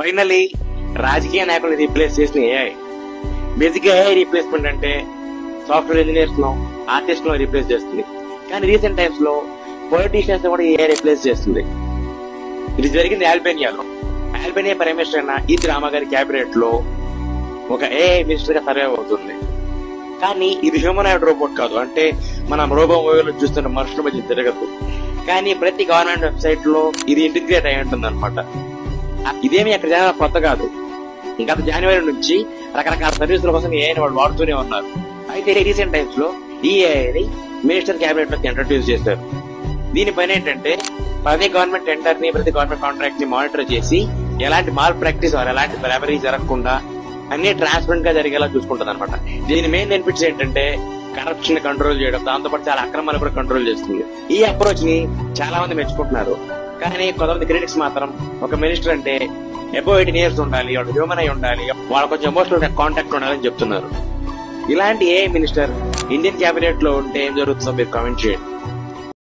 Finally రాజకీయ నాయకులు replace చేసిన ఏఐ. బేసిక్ గా ఏఐ రీప్లేస్మెంట్ అంటే సాఫ్ట్వేర్ ఇంజనీర్స్ లో, ఆర్టిస్ట్ లో రీప్లేస్ చేస్తుంది. కానీ రీసెంట్ టైమ్స్ లో పొలిటీషియన్స్ కూడా ఏఐ రీప్లేస్ చేస్తుంది. ఇది జరిగింది అల్బేనియాలో. అల్బేనియా ప్రైమ్ మినిస్టర్ అయిన ఈద్ రామా గారి క్యాబినెట్ లో ఒక ఏఐ మినిస్టర్ గా సర్వే అవుతుంది. కానీ ఇది హ్యూమనాయిడ్ రోబోట్ కాదు, అంటే మనం రోబో మూవీలో చూస్తున్న మనుషుల మధ్య తిరగదు. కానీ ప్రతి గవర్నమెంట్ వెబ్సైట్ లో ఇది ఇంటిగ్రేట్ అయి ఉంటుంది అనమాట. ఇదేమి అక్కడ జనాలు కొత్త కాదు. గత జనవరి నుంచి రకరకాల సర్వీసుల కోసం ఏఐని వాళ్ళు వాడుతూనే ఉన్నారు. అయితే రీసెంట్ టైమ్స్ లో ఈ ఏఐని మినిస్టర్ క్యాబినెట్ లోకి ఇంట్రడ్యూస్ చేశారు. దీనిపైన ఏంటంటే ప్రతి గవర్నమెంట్ టెండర్ ని, ప్రతి గవర్నమెంట్ కాంట్రాక్ట్ ని మానిటర్ చేసి ఎలాంటి మాల్ ప్రాక్టీస్ ఎలాంటి బ్రాబరీ జరగకుండా అన్ని ట్రాన్స్పరెంట్ గా జరిగేలా చూసుకుంటుంది అనమాట. దీని మెయిన్ బెనిఫిట్స్ ఏంటంటే కరప్షన్ కంట్రోల్ చేయడం, దాంతోపాటు చాలా అక్రమాలు కూడా కంట్రోల్ చేస్తుంది. ఈ అప్రోచ్ ని చాలా మంది మెచ్చుకుంటున్నారు. కానీ కొంతమంది క్రిటిక్స్ మాత్రం ఒక మినిస్టర్ అంటే అబౌవ్ 18 years ఉండాలి, వాళ్ళు హ్యూమన్ అయి ఉండాలి, వాళ్ళ కొంచెం ఎమోషనల్ కాంటాక్ట్ ఉండాలని చెప్తున్నారు. ఇలాంటి ఏ మినిస్టర్ ఇండియన్ క్యాబినెట్ లో ఉంటే ఏం జరుగుతుందో మీరు కామెంట్ చేయండి.